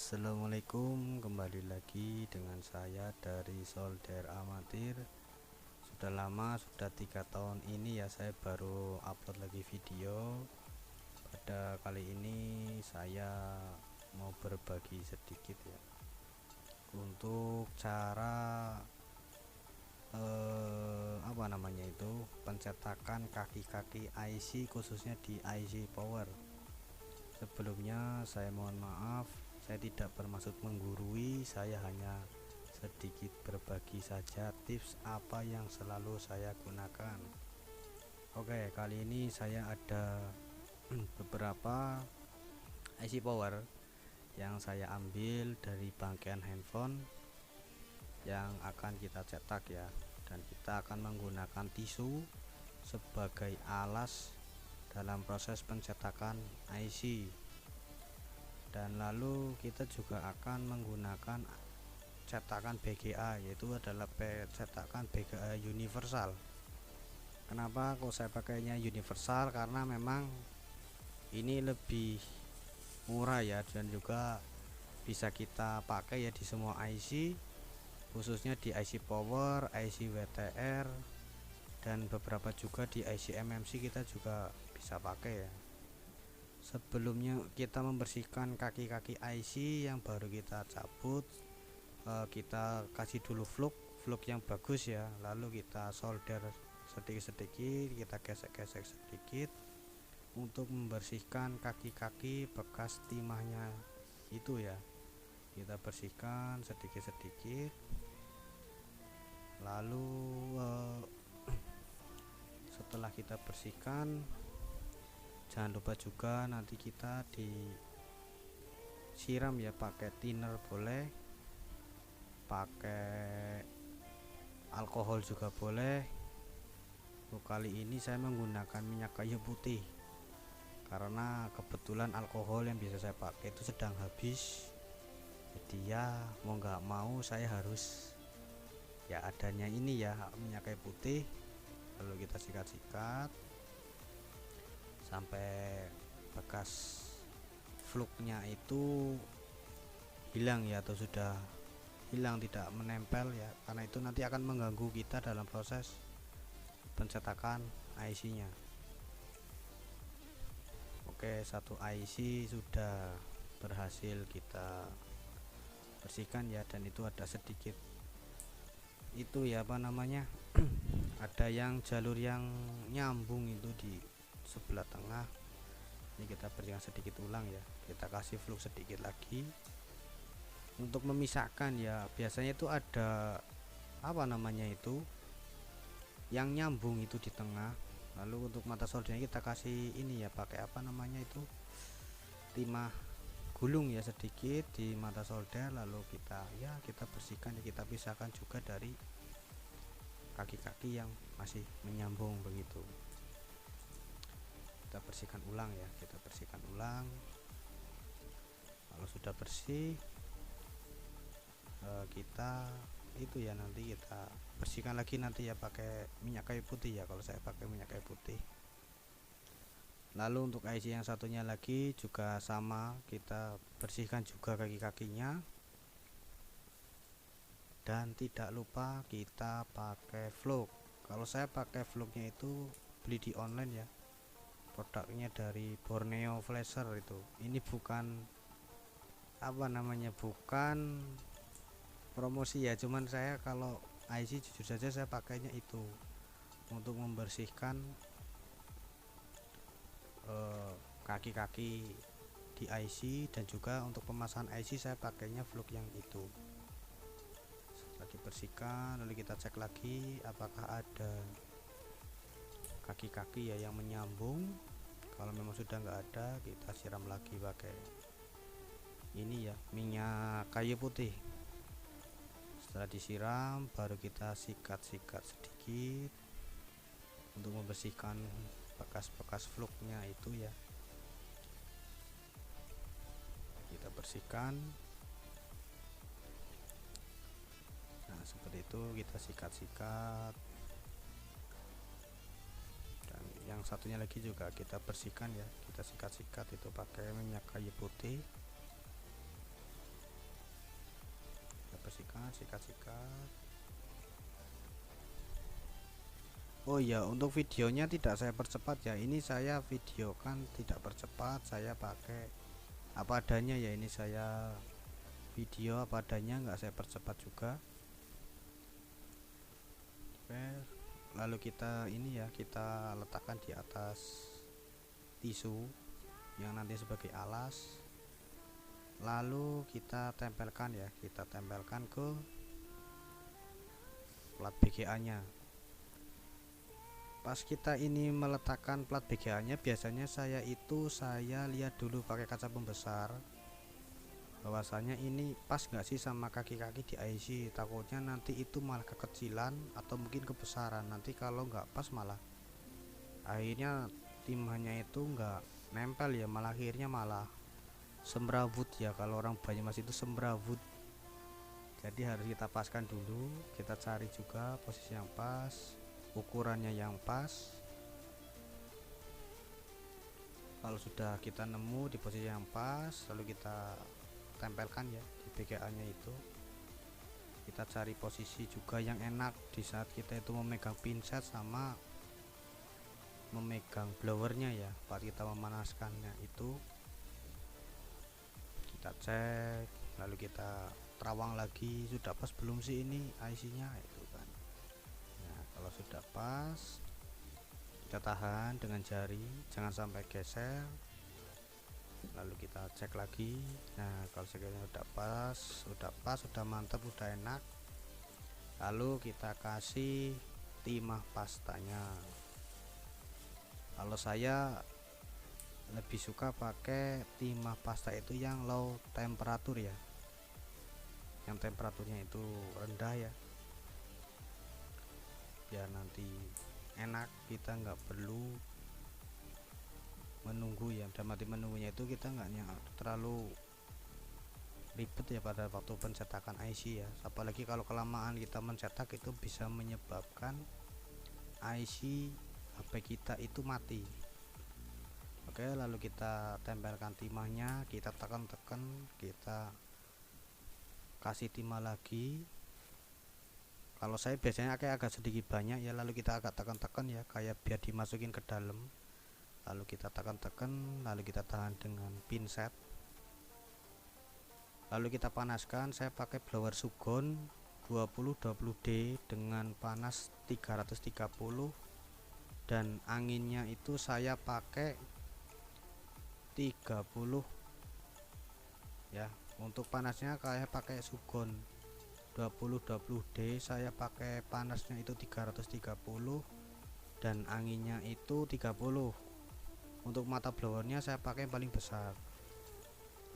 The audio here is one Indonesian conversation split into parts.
Assalamualaikum, kembali lagi dengan saya dari Solder Amatir. Sudah lama, sudah 3 tahun ini ya saya baru upload lagi video. Pada kali ini saya mau berbagi sedikit ya untuk cara apa namanya itu pencetakan kaki-kaki IC khususnya di IC power. Sebelumnya saya mohon maaf, saya tidak bermaksud menggurui, saya hanya sedikit berbagi saja tips apa yang selalu saya gunakan. Oke, kali ini saya ada beberapa IC power yang saya ambil dari bangkaian handphone yang akan kita cetak ya, dan kita akan menggunakan tisu sebagai alas dalam proses pencetakan IC. Dan lalu kita juga akan menggunakan cetakan BGA, yaitu adalah cetakan BGA universal. Kenapa kok saya pakainya universal? Karena memang ini lebih murah ya, dan juga bisa kita pakai ya di semua IC, khususnya di IC power, IC WTR, dan beberapa juga di IC MMC kita juga bisa pakai ya. Sebelumnya kita membersihkan kaki-kaki IC yang baru kita cabut, kita kasih dulu fluk yang bagus ya, lalu kita solder sedikit-sedikit, kita gesek-gesek sedikit untuk membersihkan kaki-kaki bekas timahnya itu ya. Kita bersihkan sedikit-sedikit, lalu setelah kita bersihkan, jangan lupa juga nanti kita disiram ya, pakai thinner boleh, pakai alkohol juga boleh. Kali ini saya menggunakan minyak kayu putih karena kebetulan alkohol yang bisa saya pakai itu sedang habis, jadi ya mau nggak mau saya harus ya adanya ini ya, minyak kayu putih. Lalu kita sikat-sikat sampai bekas fluknya itu hilang ya, atau sudah hilang, tidak menempel ya, karena itu nanti akan mengganggu kita dalam proses pencetakan IC nya. Oke, satu IC sudah berhasil kita bersihkan ya, dan itu ada sedikit itu ya apa namanya ada yang jalur yang nyambung itu di sebelah tengah. Ini kita bersihkan sedikit ulang ya, kita kasih fluk sedikit lagi untuk memisahkan ya. Biasanya itu ada apa namanya itu yang nyambung itu di tengah. Lalu untuk mata soldernya kita kasih ini ya, pakai apa namanya itu timah gulung ya sedikit di mata solder. Lalu kita bersihkan ya, kita pisahkan juga dari kaki-kaki yang masih menyambung begitu. Kita bersihkan ulang ya, kita bersihkan ulang. Kalau sudah bersih, kita itu ya nanti kita bersihkan lagi nanti ya pakai minyak kayu putih ya, kalau saya pakai minyak kayu putih. Lalu untuk IC yang satunya lagi juga sama, kita bersihkan juga kaki-kakinya, dan tidak lupa kita pakai fluk. Kalau saya pakai fluknya itu beli di online ya, produknya dari Borneo Flasher itu. Ini bukan apa namanya, bukan promosi ya, cuman saya kalau IC jujur saja saya pakainya itu untuk membersihkan kaki-kaki di IC, dan juga untuk pemasangan IC saya pakainya fluk yang itu. Setelah dibersihkan, lalu kita cek lagi apakah ada kaki-kaki ya yang menyambung. Kalau memang sudah nggak ada, kita siram lagi pakai ini ya, minyak kayu putih. Setelah disiram, baru kita sikat-sikat sedikit untuk membersihkan bekas-bekas fluknya itu ya. Kita bersihkan. Nah seperti itu, kita sikat-sikat. Dan yang satunya lagi juga kita bersihkan ya, kita sikat-sikat itu pakai minyak kayu putih. sikat. Oh iya, untuk videonya tidak saya percepat ya, ini saya videokan tidak percepat, saya pakai apa adanya ya, ini saya video apa adanya, nggak saya percepat juga. Oke, lalu kita ini ya, kita letakkan di atas tisu yang nanti sebagai alas, lalu kita tempelkan ya, kita tempelkan ke plat BGA nya. Pas kita ini meletakkan plat BGA nya, biasanya saya lihat dulu pakai kaca pembesar bahwasanya ini pas nggak sih sama kaki-kaki di IC, takutnya nanti itu malah kekecilan atau mungkin kebesaran, nanti kalau nggak pas malah akhirnya timahnya itu nggak nempel ya, malah akhirnya malah semrawut ya, kalau orang Banyumas itu semrawut. Jadi harus kita paskan dulu, kita cari juga posisi yang pas, ukurannya yang pas. Kalau sudah kita nemu di posisi yang pas, lalu kita tempelkan ya di BGA nya itu. Kita cari posisi juga yang enak di saat kita itu memegang pinset sama memegang blowernya ya, saat kita memanaskannya itu. Kita cek, lalu kita terawang lagi, sudah pas belum sih ini IC nya itu kan. Nah kalau sudah pas, kita tahan dengan jari, jangan sampai geser, lalu kita cek lagi. Nah kalau sekiranya udah pas, sudah mantap, udah enak, lalu kita kasih timah pastanya. Kalau saya lebih suka pakai timah pasta itu yang low temperatur ya, yang temperaturnya itu rendah ya, biar nanti enak, kita nggak perlu menunggu ya. Dan mati menunggunya itu kita nggak terlalu ribet ya pada waktu pencetakan IC ya, apalagi kalau kelamaan kita mencetak itu bisa menyebabkan IC HP kita itu mati. Oke, lalu kita tempelkan timahnya, kita tekan-tekan, kita kasih timah lagi. Kalau saya biasanya agak sedikit banyak ya, lalu kita agak tekan-tekan ya, kayak biar dimasukin ke dalam. Lalu kita tekan-tekan, lalu kita tahan dengan pinset, lalu kita panaskan. Saya pakai blower Sugon 20D dengan panas 330 dan anginnya itu saya pakai 30 ya. Untuk panasnya kayak pakai Sugon 20D, saya pakai panasnya itu 330 dan anginnya itu 30. Untuk mata blowernya saya pakai yang paling besar.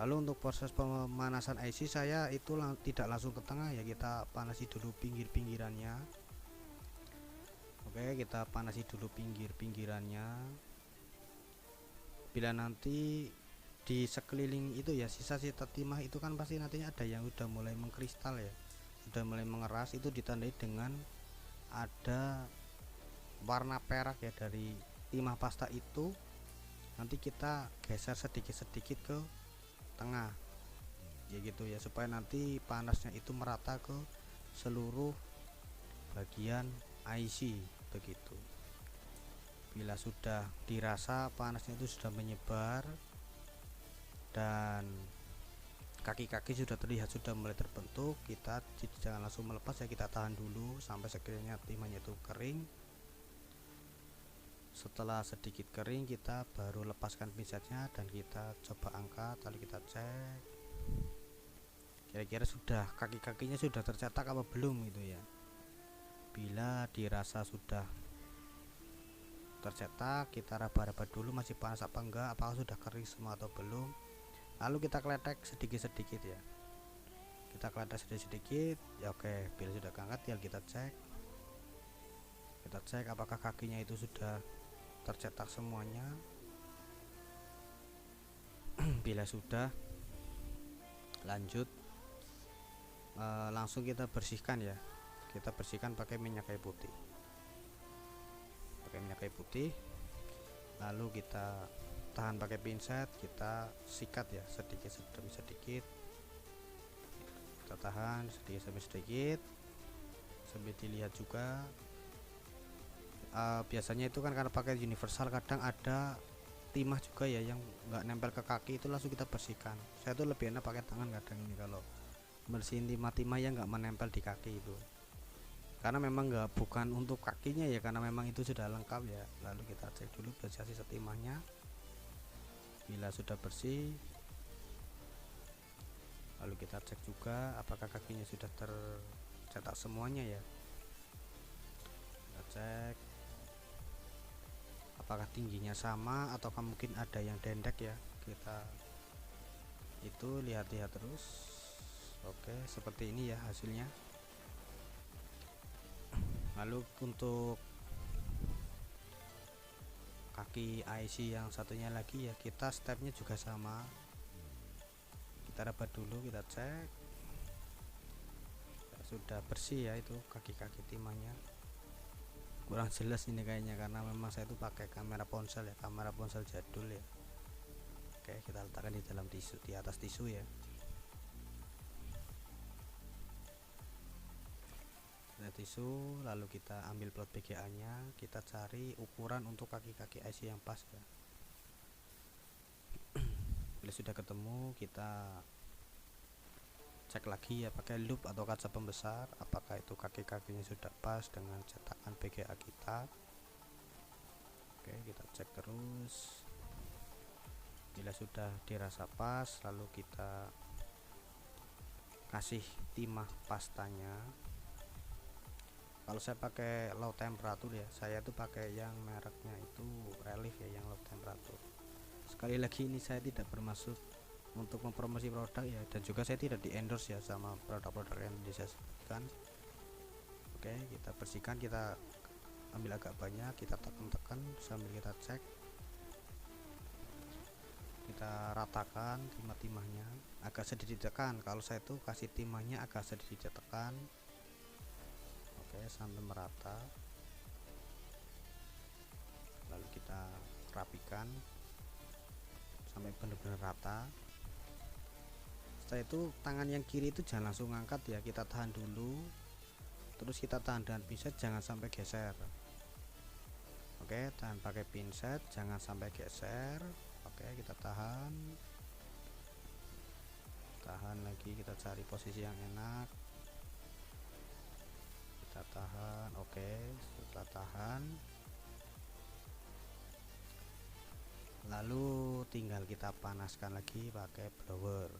Lalu untuk proses pemanasan IC saya itu tidak langsung ke tengah ya, kita panasi dulu pinggir-pinggirannya. Oke, kita panasi dulu pinggir-pinggirannya. Bila nanti di sekeliling itu ya, sisa-sisa timah itu kan pasti nantinya ada yang udah mulai mengkristal ya, udah mulai mengeras, itu ditandai dengan ada warna perak ya dari timah pasta itu. Nanti kita geser sedikit-sedikit ke tengah ya gitu ya, supaya nanti panasnya itu merata ke seluruh bagian IC begitu. Bila sudah dirasa panasnya itu sudah menyebar dan kaki-kaki sudah terlihat sudah mulai terbentuk, kita jangan langsung melepas ya, kita tahan dulu sampai sekiranya timahnya itu kering. Setelah sedikit kering, kita baru lepaskan pinsetnya dan kita coba angkat, lalu kita cek kira-kira sudah kaki-kakinya sudah tercetak apa belum gitu ya. Bila dirasa sudah tercetak, kita raba-raba dulu masih panas apa enggak, apakah sudah kering semua atau belum. Lalu kita kletek sedikit-sedikit ya, kita kletek sedikit-sedikit ya. Oke, bila sudah keangkat tinggal kita cek apakah kakinya itu sudah tercetak semuanya. Bila sudah, lanjut langsung kita bersihkan ya, kita bersihkan pakai minyak kayu putih, lalu kita tahan pakai pinset, kita sikat ya sedikit demi sedikit, kita tahan sedikit demi sedikit sampai dilihat juga. Biasanya itu kan karena pakai universal kadang ada timah juga ya yang nggak nempel ke kaki, itu langsung kita bersihkan. Saya tuh lebih enak pakai tangan kadang ini kalau bersihin timah-timah yang nggak menempel di kaki itu, karena memang nggak bukan untuk kakinya ya, karena memang itu sudah lengkap ya. Lalu kita cek dulu bersih setimahnya. Bila sudah bersih, lalu kita cek juga apakah kakinya sudah tercetak semuanya ya. Kita cek apakah tingginya sama ataukah mungkin ada yang dendek ya, kita itu lihat-lihat terus. Oke, seperti ini ya hasilnya. Lalu untuk kaki IC yang satunya lagi ya, kita stepnya juga sama, kita rabat dulu, kita cek ya, sudah bersih ya itu kaki-kaki timahnya. Kurang jelas ini kayaknya karena memang saya itu pakai kamera ponsel ya, kamera ponsel jadul ya. Oke, kita letakkan di dalam tisu, di atas tisu ya. Kita tisu, lalu kita ambil plot PGA nya, kita cari ukuran untuk kaki-kaki IC yang pas ya. Bila sudah ketemu, kita cek lagi ya pakai loop atau kaca pembesar apakah itu kaki-kakinya sudah pas dengan cetakan PGA kita. Oke, kita cek terus. Bila sudah dirasa pas, lalu kita kasih timah pastanya. Kalau saya pakai low temperature ya, saya tuh pakai yang mereknya itu Relief ya, yang low temperature. Sekali lagi ini saya tidak bermaksud untuk mempromosi produk ya, dan juga saya tidak di endorse ya sama produk-produk yang disebutkan. Oke, kita bersihkan, kita ambil agak banyak, kita tekan-tekan sambil kita cek, kita ratakan timah-timahnya, agak sedikit ditekan. Kalau saya tuh kasih timahnya agak sedikit ditekan. Oke, sampai merata, lalu kita rapikan sampai benar-benar rata. Setelah itu tangan yang kiri itu jangan langsung angkat ya, kita tahan dulu, terus kita tahan dengan pinset, jangan sampai geser. Oke, tahan pakai pinset, jangan sampai geser. Oke, kita tahan lagi, kita cari posisi yang enak, kita tahan. Oke, setelah tahan, lalu tinggal kita panaskan lagi pakai blower.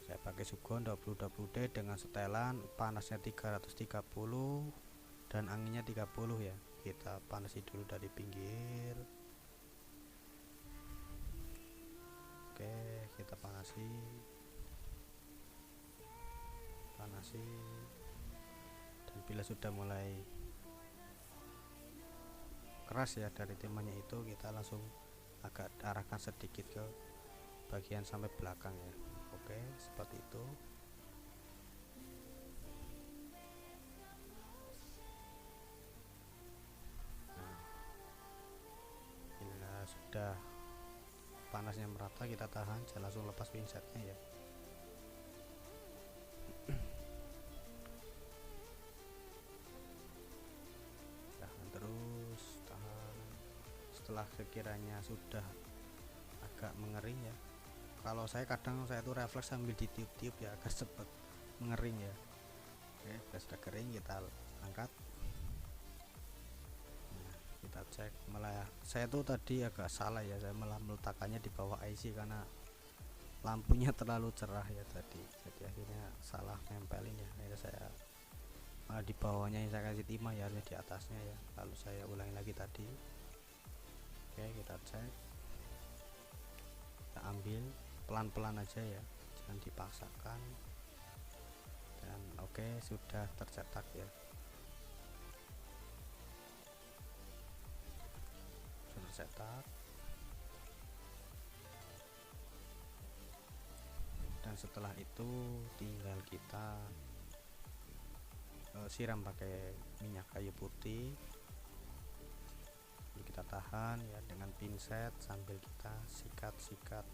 Saya pakai Sugon 20D dengan setelan panasnya 330 dan anginnya 30 ya. Kita panasi dulu dari pinggir. Oke, kita panasi, dan bila sudah mulai keras ya dari timahnya itu, kita langsung agak arahkan sedikit ke bagian sampai belakang ya. Oke, seperti itu. Nah, bila sudah panasnya merata, kita tahan, jangan langsung lepas pinsetnya ya. Tahan terus, tahan. Setelah sekiranya sudah agak mengering ya, kalau saya kadang saya tuh refleks sambil ditiup-tiup ya agar cepat mengering ya. Oke, sudah kering, kita angkat. Nah, kita cek. Malah saya tuh tadi agak salah ya, saya malah meletakkannya di bawah IC karena lampunya terlalu cerah ya tadi, jadi akhirnya salah nempelin ya. Akhirnya saya malah di bawahnya yang saya kasih timah ya, harusnya di atasnya ya. Lalu saya ulangi lagi tadi. Oke, kita cek, kita ambil pelan-pelan aja ya, jangan dipaksakan. Dan oke, sudah tercetak ya, sudah tercetak. Dan setelah itu tinggal kita siram pakai minyak kayu putih, lalu kita tahan ya dengan pinset sambil kita sikat-sikat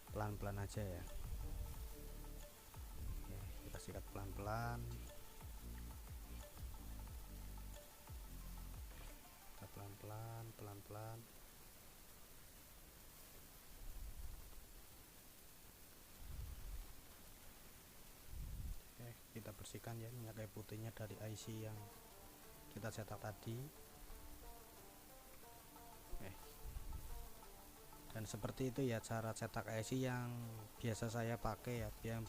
pelan-pelan aja ya. sikat pelan-pelan, kita pelan-pelan. Oke, kita bersihkan ya minyak kayu putihnya dari IC yang kita cetak tadi. Oke. Dan seperti itu ya cara cetak IC yang biasa saya pakai ya, yang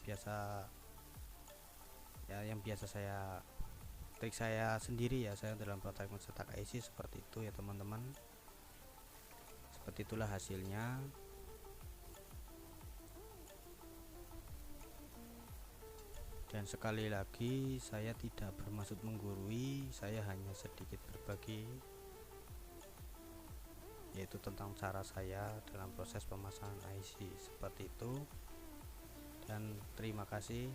biasa saya trik saya sendiri ya, saya dalam praktek mencetak IC seperti itu ya teman-teman. Seperti itulah hasilnya. Dan sekali lagi saya tidak bermaksud menggurui, saya hanya sedikit berbagi, yaitu tentang cara saya dalam proses pemasangan IC seperti itu. Dan terima kasih.